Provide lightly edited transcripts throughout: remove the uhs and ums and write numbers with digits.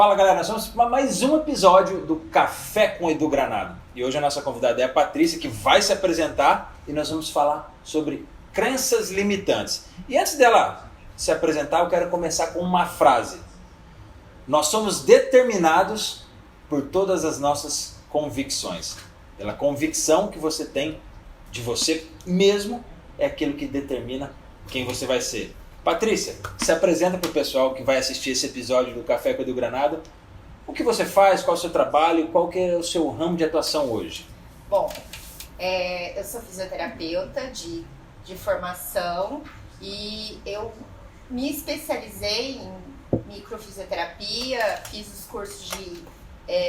Fala galera, nós vamos para mais um episódio do Café com Edu Granado. E hoje a nossa convidada é a Patrícia, que vai se apresentar e nós vamos falar sobre crenças limitantes. E antes dela se apresentar, eu quero começar com uma frase. Nós somos determinados por todas as nossas convicções. Pela convicção que você tem de você mesmo é aquilo que determina quem você vai ser. Patrícia, se apresenta para o pessoal que vai assistir esse episódio do Café com Edu Granado. O que você faz, qual é o seu trabalho, qual que é o seu ramo de atuação hoje? Bom, eu sou fisioterapeuta de formação e eu me especializei em microfisioterapia, fiz os cursos de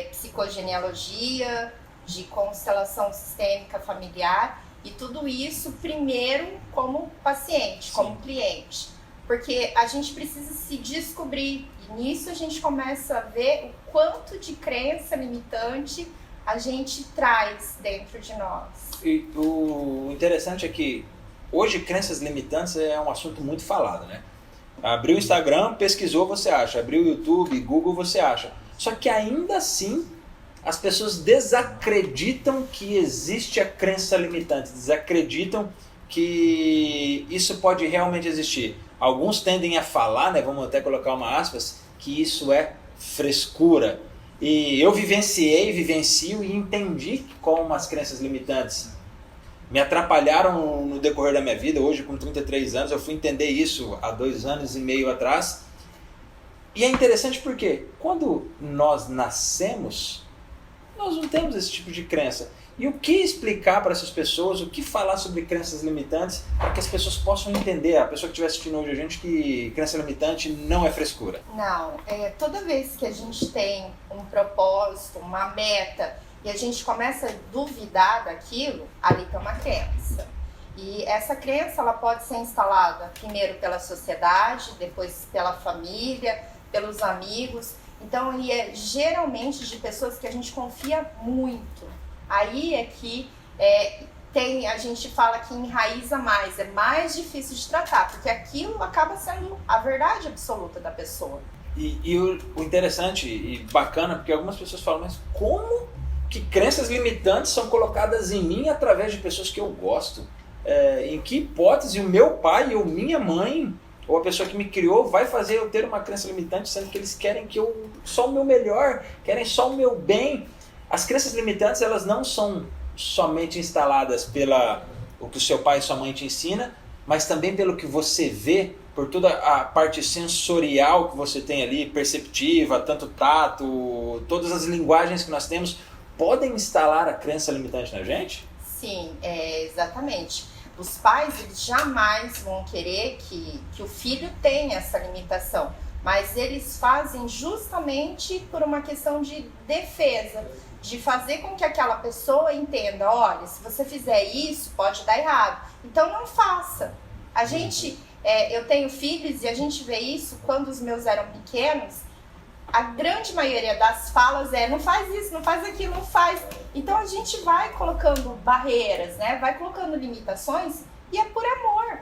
psicogenealogia, de constelação sistêmica familiar e tudo isso primeiro como paciente, como cliente. Porque a gente precisa se descobrir e nisso a gente começa a ver o quanto de crença limitante a gente traz dentro de nós. E o interessante é que hoje crenças limitantes é um assunto muito falado, né? Abriu o Instagram, pesquisou, você acha. Abriu o YouTube, Google, você acha. Só que ainda assim as pessoas desacreditam que existe a crença limitante, desacreditam que isso pode realmente existir. Alguns tendem a falar, né, vamos até colocar uma aspas, que isso é frescura. E eu vivencio e entendi como as crenças limitantes me atrapalharam no decorrer da minha vida. Hoje, com 33 anos, eu fui entender isso há 2 anos e meio atrás. E é interessante porque quando nós nascemos, nós não temos esse tipo de crença. E o que explicar para essas pessoas, o que falar sobre crenças limitantes, para que as pessoas possam entender, a pessoa que estiver assistindo hoje a gente, que crença limitante não é frescura? Não, toda vez que a gente tem um propósito, uma meta, e a gente começa a duvidar daquilo, ali tem uma crença. E essa crença ela pode ser instalada primeiro pela sociedade, depois pela família, pelos amigos. Então, e é geralmente de pessoas que a gente confia muito. Aí é que a gente fala que enraiza mais, é mais difícil de tratar, porque aquilo acaba sendo a verdade absoluta da pessoa. E o interessante e bacana, porque algumas pessoas falam, mas como que crenças limitantes são colocadas em mim através de pessoas que eu gosto? Em que hipótese o meu pai ou minha mãe, ou a pessoa que me criou, vai fazer eu ter uma crença limitante, sendo que eles querem que eu só o meu melhor, querem só o meu bem? As crenças limitantes, elas não são somente instaladas pela o que o seu pai e sua mãe te ensina, mas também pelo que você vê, por toda a parte sensorial que você tem ali, perceptiva, tanto tato, todas as linguagens que nós temos, podem instalar a crença limitante na gente? Sim, exatamente. Os pais, eles jamais vão querer que o filho tenha essa limitação, mas eles fazem justamente por uma questão de defesa, de fazer com que aquela pessoa entenda, olha, se você fizer isso, pode dar errado. Então não faça. A gente, eu tenho filhos e a gente vê isso quando os meus eram pequenos, a grande maioria das falas não faz isso, não faz aquilo, não faz. Então a gente vai colocando barreiras, né? Vai colocando limitações e é por amor.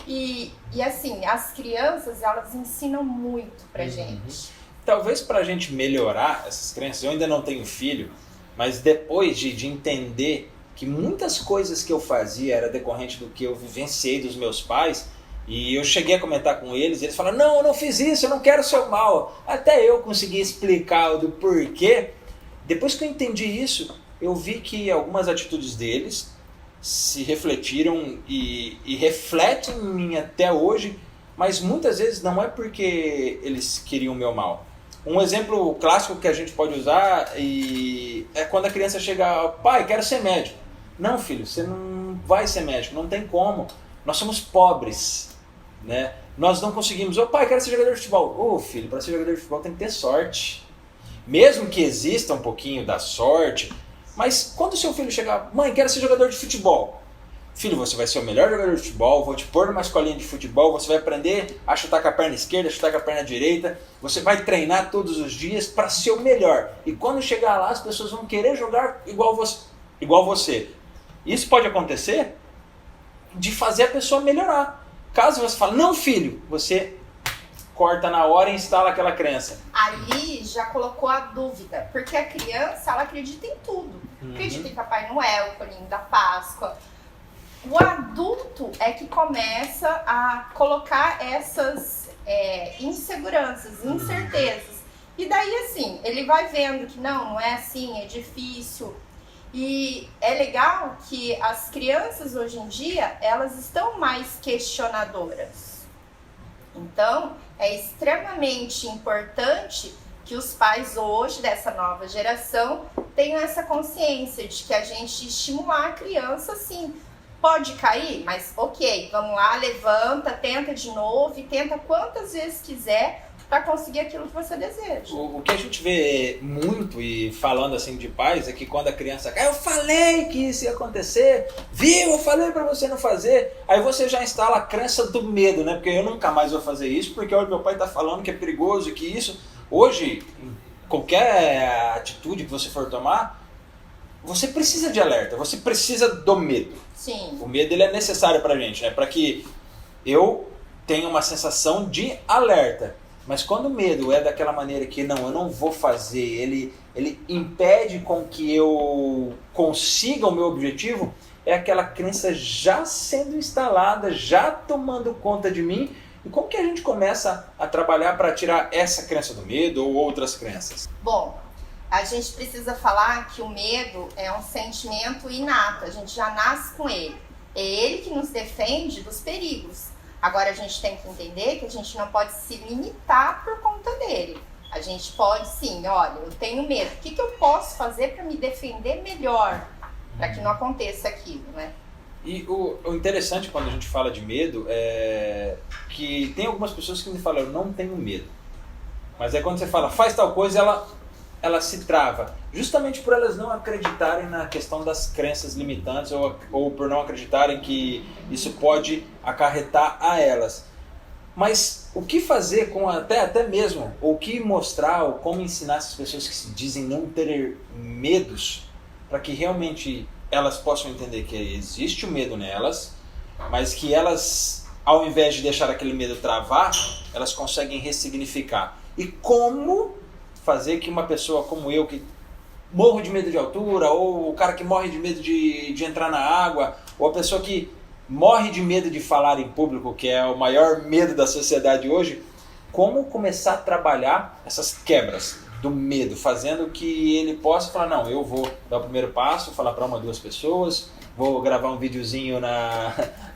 E assim, as crianças, elas ensinam muito pra gente. Talvez para a gente melhorar essas crenças, eu ainda não tenho filho, mas depois de entender que muitas coisas que eu fazia era decorrente do que eu vivenciei dos meus pais, e eu cheguei a comentar com eles, e eles falaram, não, eu não fiz isso, eu não quero seu mal. Até eu consegui explicar do porquê. Depois que eu entendi isso, eu vi que algumas atitudes deles se refletiram e refletem em mim até hoje, mas muitas vezes não é porque eles queriam o meu mal. Um exemplo clássico que a gente pode usar é quando a criança chega, pai, quero ser médico. Não, filho, você não vai ser médico, não tem como. Nós somos pobres, né? Nós não conseguimos. Ô pai, quero ser jogador de futebol. Ô filho, para ser jogador de futebol tem que ter sorte. Mesmo que exista um pouquinho da sorte, mas quando o seu filho chegar, mãe, quero ser jogador de futebol. Filho, você vai ser o melhor jogador de futebol, vou te pôr numa escolinha de futebol, você vai aprender a chutar com a perna esquerda, a chutar com a perna direita, você vai treinar todos os dias para ser o melhor. E quando chegar lá, as pessoas vão querer jogar igual você. Isso pode acontecer de fazer a pessoa melhorar. Caso você fale, não filho, você corta na hora e instala aquela crença. Ali já colocou a dúvida, porque a criança, ela acredita em tudo. Acredita em Papai Noel, Coelhinho da Páscoa. O adulto é que começa a colocar essas inseguranças, incertezas. E daí, assim, ele vai vendo que não é assim, é difícil. E é legal que as crianças hoje em dia, elas estão mais questionadoras. Então, é extremamente importante que os pais hoje, dessa nova geração, tenham essa consciência de que a gente estimular a criança, sim. Pode cair, mas ok, vamos lá, levanta, tenta de novo e tenta quantas vezes quiser para conseguir aquilo que você deseja. O que a gente vê muito, e falando assim de pais, é que quando a criança cai, eu falei que isso ia acontecer, viu, eu falei para você não fazer, aí você já instala a crença do medo, né? Porque eu nunca mais vou fazer isso, porque olha, meu pai tá falando que é perigoso e que isso... Hoje, qualquer atitude que você for tomar, você precisa de alerta, você precisa do medo. Sim. O medo ele é necessário pra gente, né? Para que eu tenha uma sensação de alerta. Mas quando o medo é daquela maneira que não, eu não vou fazer, ele impede com que eu consiga o meu objetivo, é aquela crença já sendo instalada, já tomando conta de mim. E como que a gente começa a trabalhar para tirar essa crença do medo ou outras crenças? Bom, a gente precisa falar que o medo é um sentimento inato, a gente já nasce com ele. É ele que nos defende dos perigos. Agora a gente tem que entender que a gente não pode se limitar por conta dele. A gente pode sim, olha, eu tenho medo. O que eu posso fazer para me defender melhor? Para que não aconteça aquilo, né? E o interessante quando a gente fala de medo é que tem algumas pessoas que me falam, eu não tenho medo. Mas aí quando você fala, faz tal coisa, ela se trava. Justamente por elas não acreditarem na questão das crenças limitantes ou por não acreditarem que isso pode acarretar a elas. Mas o que fazer com até mesmo, ou o que mostrar, ou como ensinar essas pessoas que se dizem não ter medos, para que realmente elas possam entender que existe o medo nelas, mas que elas, ao invés de deixar aquele medo travar, elas conseguem ressignificar. E como fazer que uma pessoa como eu, que morro de medo de altura, ou o cara que morre de medo de entrar na água, ou a pessoa que morre de medo de falar em público, que é o maior medo da sociedade hoje, como começar a trabalhar essas quebras do medo, fazendo que ele possa falar, não, eu vou dar o primeiro passo, falar para 1 ou 2 pessoas, vou gravar um videozinho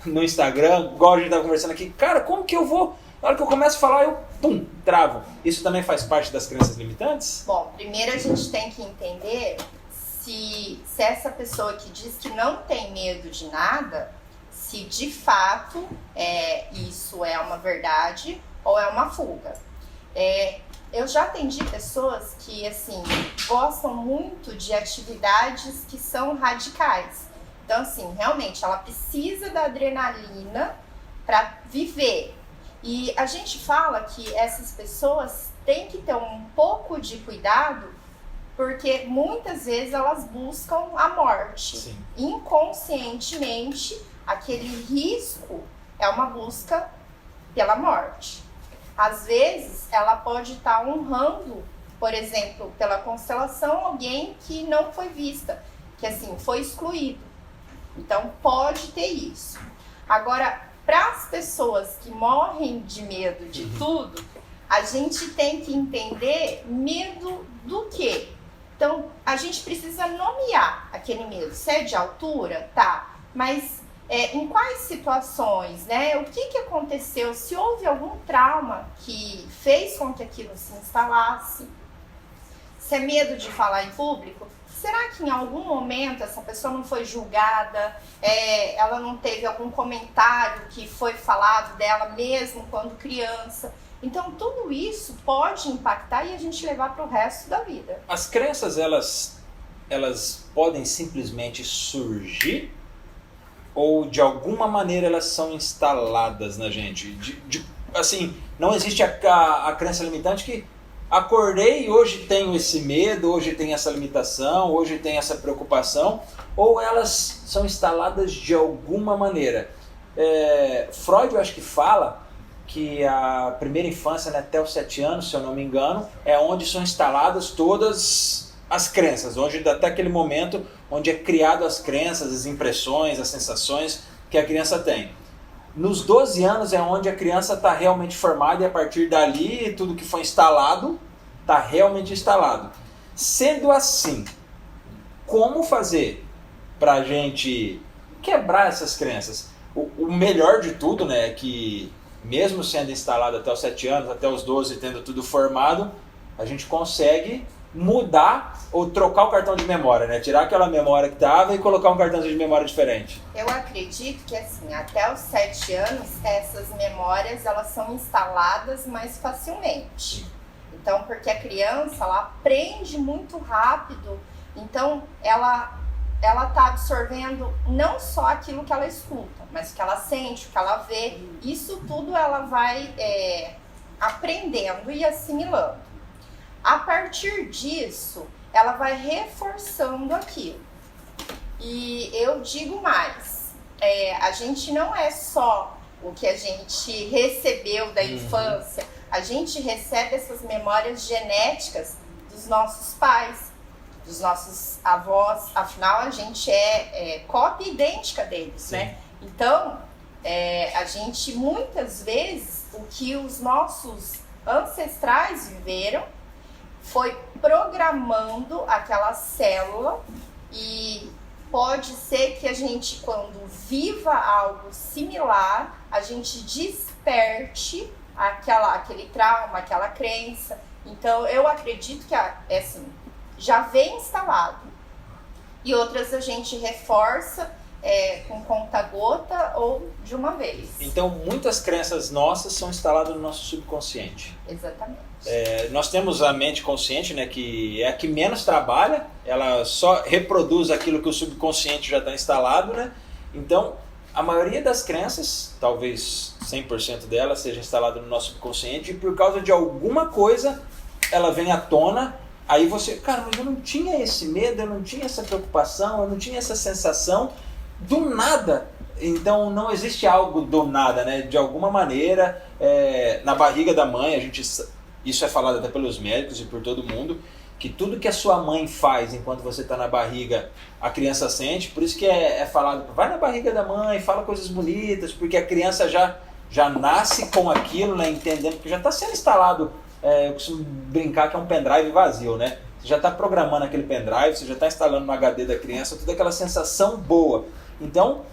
no Instagram, igual a gente estava conversando aqui, cara, como que eu vou? Na hora que eu começo a falar, eu, travo. Isso também faz parte das crenças limitantes? Bom, primeiro a gente tem que entender se essa pessoa que diz que não tem medo de nada, se de fato isso é uma verdade ou é uma fuga. Eu já atendi pessoas que, assim, gostam muito de atividades que são radicais. Então, assim, realmente, ela precisa da adrenalina para viver. E a gente fala que essas pessoas têm que ter um pouco de cuidado, porque muitas vezes elas buscam a morte. Sim. Inconscientemente, aquele risco é uma busca pela morte. Às vezes, ela pode estar honrando, por exemplo, pela constelação, alguém que não foi vista, que assim, foi excluído. Então, pode ter isso. Agora, para as pessoas que morrem de medo de tudo, a gente tem que entender medo do quê? Então, a gente precisa nomear aquele medo. Se é de altura, tá, mas em quais situações, né? O que aconteceu? Se houve algum trauma que fez com que aquilo se instalasse? Se é medo de falar em público, será que em algum momento essa pessoa não foi julgada? Ela não teve algum comentário que foi falado dela mesmo quando criança? Então, tudo isso pode impactar e a gente levar para o resto da vida. As crenças, elas podem simplesmente surgir ou de alguma maneira elas são instaladas na gente? Assim, não existe a crença limitante que acordei e hoje tenho esse medo, hoje tenho essa limitação, hoje tenho essa preocupação, ou elas são instaladas de alguma maneira. Freud, eu acho que fala que que a primeira infância, né, até os 7 anos, se eu não me engano, é onde são instaladas todas as crenças, onde até aquele momento onde é criado as crenças, as impressões, as sensações que a criança tem. Nos 12 anos é onde a criança está realmente formada e a partir dali tudo que foi instalado está realmente instalado. Sendo assim, como fazer para a gente quebrar essas crenças? O melhor de tudo, né, é que mesmo sendo instalado até os 7 anos, até os 12, tendo tudo formado, a gente consegue mudar ou trocar o cartão de memória, né? Tirar aquela memória que estava e colocar um cartãozinho de memória diferente. Eu acredito que assim, até os 7 anos, essas memórias elas são instaladas mais facilmente. Então, porque a criança ela aprende muito rápido, então ela está absorvendo não só aquilo que ela escuta, mas o que ela sente, o que ela vê. Isso tudo ela vai aprendendo e assimilando. A partir disso, ela vai reforçando aquilo. E eu digo mais, a gente não é só o que a gente recebeu da infância, a gente recebe essas memórias genéticas dos nossos pais, dos nossos avós, afinal a gente é cópia idêntica deles, sim, né? Então, a gente muitas vezes, o que os nossos ancestrais viveram foi programando aquela célula e pode ser que a gente, quando viva algo similar, a gente desperte aquele trauma, aquela crença. Então, eu acredito que assim, já vem instalado e outras a gente reforça com conta-gota ou de uma vez. Então, muitas crenças nossas são instaladas no nosso subconsciente. Exatamente. Nós temos a mente consciente, né, que é a que menos trabalha, ela só reproduz aquilo que o subconsciente já está instalado, né? Então, a maioria das crenças, talvez 100% delas, seja instalada no nosso subconsciente e por causa de alguma coisa ela vem à tona. Aí você, cara, mas eu não tinha esse medo, eu não tinha essa preocupação, eu não tinha essa sensação, do nada. Então não existe algo do nada, né? De alguma maneira, na barriga da mãe, isso é falado até pelos médicos e por todo mundo, que tudo que a sua mãe faz enquanto você está na barriga, a criança sente. Por isso que é falado, vai na barriga da mãe, fala coisas bonitas, porque a criança já nasce com aquilo, né? Entendendo que já está sendo instalado. Eu costumo brincar que é um pendrive vazio, né? Você já está programando aquele pendrive, você já está instalando no HD da criança, toda aquela sensação boa. Então,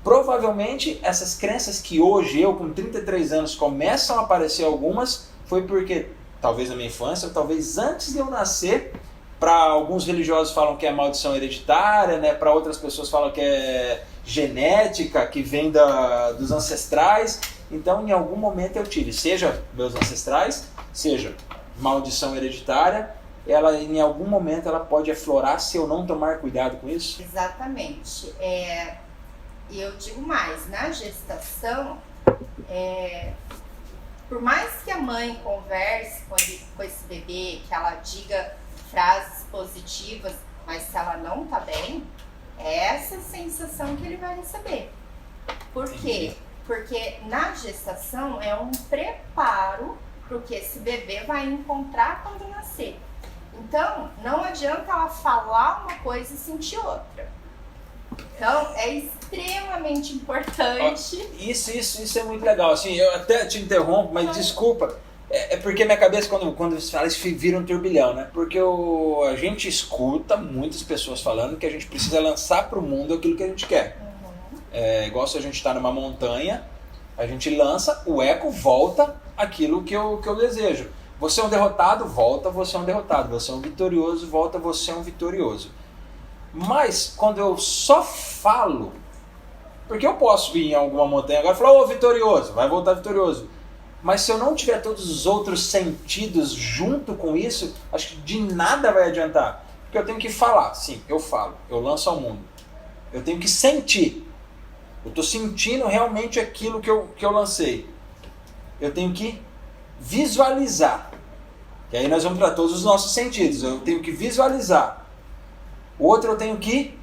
provavelmente, essas crenças que hoje, eu com 33 anos, começam a aparecer algumas, foi porque, talvez na minha infância, ou talvez antes de eu nascer, para alguns religiosos falam que é maldição hereditária, né? Para outras pessoas falam que é genética, que vem dos ancestrais. Então, em algum momento eu tive, seja meus ancestrais, seja maldição hereditária, em algum momento ela pode aflorar se eu não tomar cuidado com isso? Exatamente. E eu digo mais, na gestação, por mais que a mãe converse com esse bebê, que ela diga frases positivas, mas se ela não tá bem, é essa sensação que ele vai receber. Por quê? Porque na gestação é um preparo para o que esse bebê vai encontrar quando nascer. Então, não adianta ela falar uma coisa e sentir outra. Então, é extremamente importante. Isso é muito legal. Assim, eu até te interrompo, mas desculpa. É porque minha cabeça, quando você fala isso, vira um turbilhão, né? Porque a gente escuta muitas pessoas falando que a gente precisa lançar para o mundo aquilo que a gente quer. Igual se a gente está numa montanha, a gente lança, o eco volta aquilo que eu desejo. Você é um derrotado, volta, você é um derrotado. Você é um vitorioso, volta, você é um vitorioso. Mas quando eu só falo, porque eu posso ir em alguma montanha agora e falar, ô vitorioso, vai voltar vitorioso. Mas se eu não tiver todos os outros sentidos junto com isso, acho que de nada vai adiantar. Porque eu tenho que falar, sim, eu falo, eu lanço ao mundo. Eu tenho que sentir. Eu estou sentindo realmente aquilo que eu lancei. Eu tenho que visualizar. E aí nós vamos para todos os nossos sentidos. Eu tenho que visualizar. O outro eu tenho que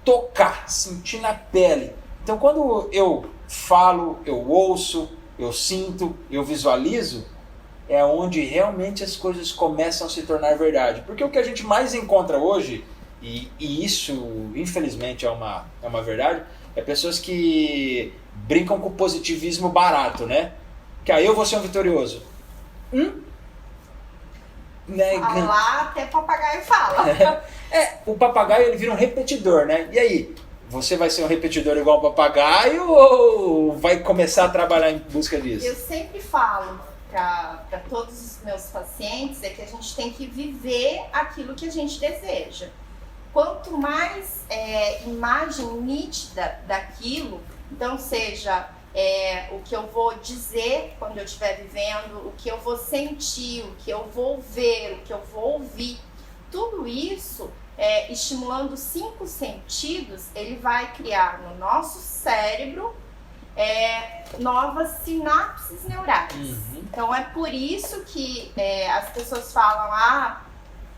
tocar, sentir na pele. Então quando eu falo, eu ouço, eu sinto, eu visualizo, é onde realmente as coisas começam a se tornar verdade. Porque o que a gente mais encontra hoje, e isso infelizmente é uma verdade, é pessoas que brincam com o positivismo barato, né? Que aí eu vou ser um vitorioso. Né? Lá até papagaio fala. O papagaio ele vira um repetidor, né? E aí? Você vai ser um repetidor igual o papagaio ou vai começar a trabalhar em busca disso? Eu sempre falo para todos os meus pacientes é que a gente tem que viver aquilo que a gente deseja. Quanto mais imagem nítida daquilo, então seja o que eu vou dizer quando eu estiver vivendo, o que eu vou sentir, o que eu vou ver, o que eu vou ouvir, tudo isso estimulando 5 sentidos, ele vai criar no nosso cérebro novas sinapses neurais. Então é por isso que as pessoas falam,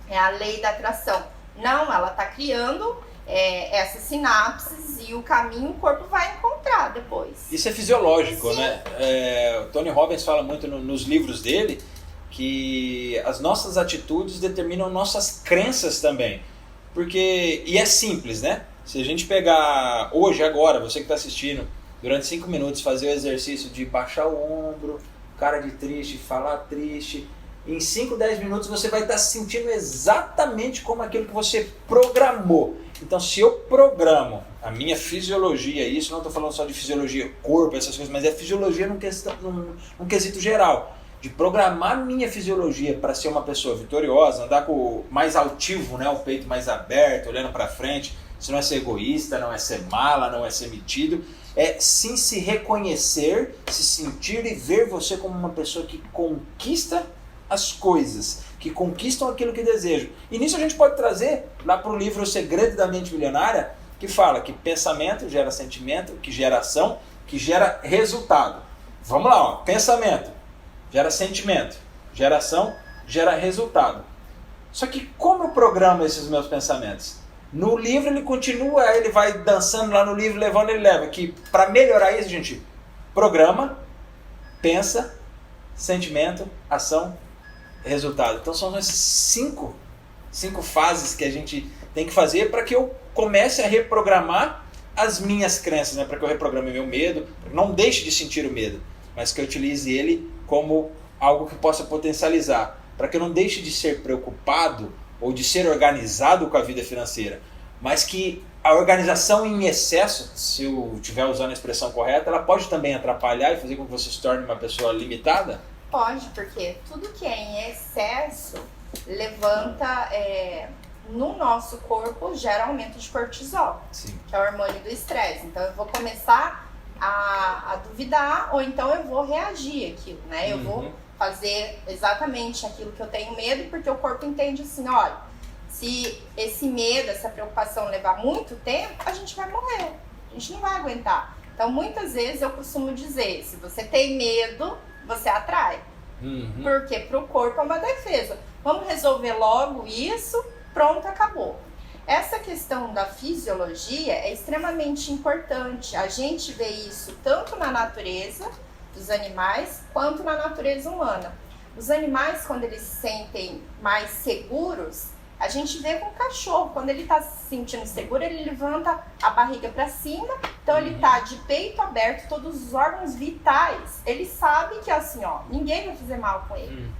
é a lei da atração. Não, ela está criando essas sinapses e o caminho o corpo vai encontrar depois. Isso é fisiológico, Sim. Né? O Tony Robbins fala muito nos livros dele que as nossas atitudes determinam nossas crenças também. E é simples, né? Se a gente pegar hoje, agora, você que está assistindo, durante 5 minutos fazer o exercício de baixar o ombro, cara de triste, falar triste, em 5, 10 minutos você vai estar se sentindo exatamente como aquilo que você programou. Então, se eu programo a minha fisiologia, isso não estou falando só de fisiologia, corpo, essas coisas, mas é fisiologia num quesito geral. De programar minha fisiologia para ser uma pessoa vitoriosa, andar com mais altivo, né, o peito mais aberto, olhando para frente. Isso não é ser egoísta, não é ser mala, não é ser metido. É sim se reconhecer, se sentir e ver você como uma pessoa que conquista as coisas, que conquistam aquilo que desejam. E nisso a gente pode trazer lá para o livro O Segredo da Mente Milionária, que fala que pensamento gera sentimento, que gera ação, que gera resultado. Vamos lá, ó. Pensamento gera sentimento, gera ação, gera resultado. Só que como eu programo esses meus pensamentos? No livro ele continua, ele vai dançando lá no livro, levando, ele leva. Que para melhorar isso, a gente programa, pensa, sentimento, ação, resultado. Então são essas cinco fases que a gente tem que fazer para que eu comece a reprogramar as minhas crenças, né? Para que eu reprograme meu medo, não deixe de sentir o medo, mas que eu utilize ele como algo que possa potencializar, para que eu não deixe de ser preocupado ou de ser organizado com a vida financeira, mas que a organização em excesso, se eu estiver usando a expressão correta, ela pode também atrapalhar e fazer com que você se torne uma pessoa limitada? Pode, porque tudo que é em excesso levanta, no nosso corpo, gera aumento de cortisol, Sim. que é o hormônio do estresse. Então eu vou começar a duvidar, ou então eu vou reagir àquilo, né? Eu vou fazer exatamente aquilo que eu tenho medo, porque o corpo entende assim, olha, se esse medo, essa preocupação levar muito tempo, a gente vai morrer, a gente não vai aguentar. Então muitas vezes eu costumo dizer, se você tem medo, você atrai. Porque para o corpo é uma defesa. Vamos resolver logo isso, pronto, acabou. Essa questão da fisiologia é extremamente importante. A gente vê isso tanto na natureza dos animais quanto na natureza humana. Os animais, quando eles se sentem mais seguros, a gente vê com o cachorro. Quando ele está se sentindo seguro, ele levanta a barriga para cima, então ele está de peito aberto, todos os órgãos vitais. Ele sabe que assim, ó, ninguém vai fazer mal com ele.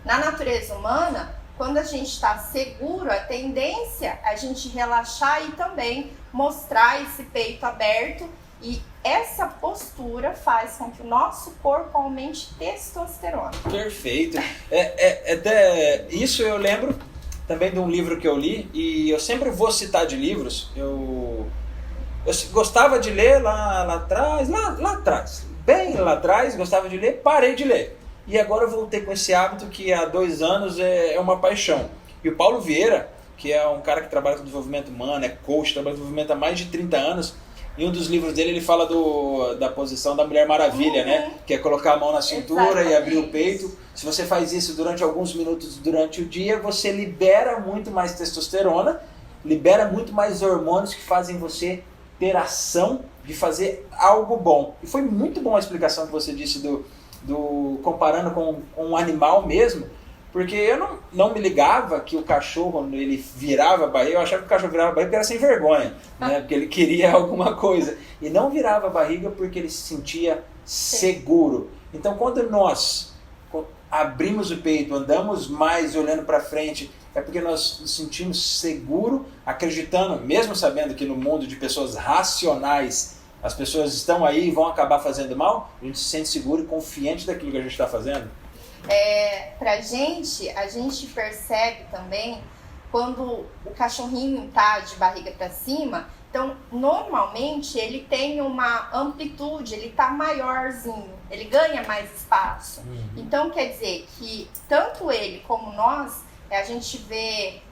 Na natureza humana, quando a gente está seguro, a tendência é a gente relaxar e também mostrar esse peito aberto. E essa postura faz com que o nosso corpo aumente testosterona. Perfeito. Isso eu lembro também de um livro que eu li, e eu sempre vou citar de livros. Eu gostava de ler lá atrás, bem lá atrás, gostava de ler, parei de ler. E agora eu voltei com esse hábito que há 2 anos é uma paixão. E o Paulo Vieira, que é um cara que trabalha com desenvolvimento humano, é coach, trabalha com desenvolvimento há mais de 30 anos, em um dos livros dele ele fala da posição da Mulher Maravilha, né? Que é colocar a mão na cintura. Exatamente. E abrir o peito. Se você faz isso durante alguns minutos durante o dia, você libera muito mais testosterona, libera muito mais hormônios que fazem você ter ação, de fazer algo bom. E foi muito bom a explicação que você disse do comparando com um animal mesmo, porque eu não me ligava que o cachorro, ele virava a barriga, eu achava que o cachorro virava a barriga porque era sem vergonha, né? Porque ele queria alguma coisa. E não virava a barriga porque ele se sentia seguro. Então, quando nós abrimos o peito, andamos mais olhando para frente, é porque nós nos sentimos seguros, acreditando, mesmo sabendo que no mundo de pessoas racionais, as pessoas estão aí e vão acabar fazendo mal, a gente se sente seguro e confiante daquilo que a gente está fazendo. Pra gente, a gente percebe também quando o cachorrinho tá de barriga para cima, então normalmente ele tem uma amplitude, ele tá maiorzinho, ele ganha mais espaço. Então quer dizer que tanto ele como nós, a gente vê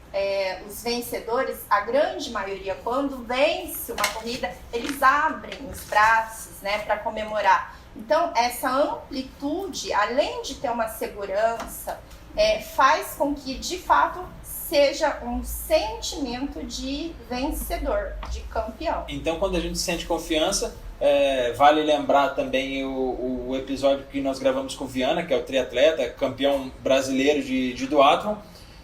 os vencedores, a grande maioria, quando vence uma corrida, eles abrem os braços, né, para comemorar. Então, essa amplitude, além de ter uma segurança, faz com que, de fato, seja um sentimento de vencedor, de campeão. Então, quando a gente sente confiança, vale lembrar também o episódio que nós gravamos com o Viana, que é o triatleta, campeão brasileiro de duatlon,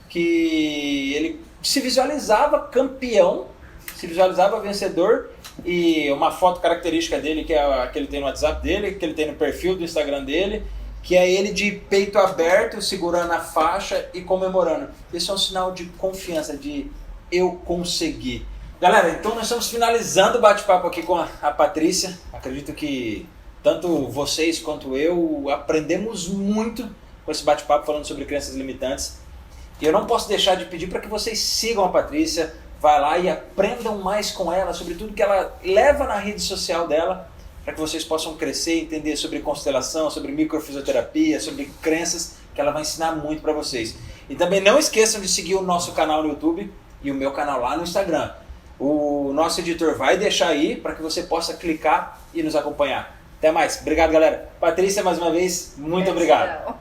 que ele se visualizava campeão, se visualizava vencedor. E uma foto característica dele, que é a que ele tem no WhatsApp dele, que ele tem no perfil do Instagram dele, que é ele de peito aberto, segurando a faixa e comemorando. Isso é um sinal de confiança, de eu consegui. Galera, então nós estamos finalizando o bate-papo aqui com a Patrícia. Acredito que tanto vocês quanto eu aprendemos muito com esse bate-papo falando sobre crenças limitantes. E eu não posso deixar de pedir para que vocês sigam a Patrícia. Vai lá e aprendam mais com ela sobre tudo que ela leva na rede social dela, para que vocês possam crescer, entender sobre constelação, sobre microfisioterapia, sobre crenças, que ela vai ensinar muito para vocês. E também não esqueçam de seguir o nosso canal no YouTube e o meu canal lá no Instagram. O nosso editor vai deixar aí para que você possa clicar e nos acompanhar. Até mais. Obrigado, galera. Patrícia, mais uma vez, muito obrigado.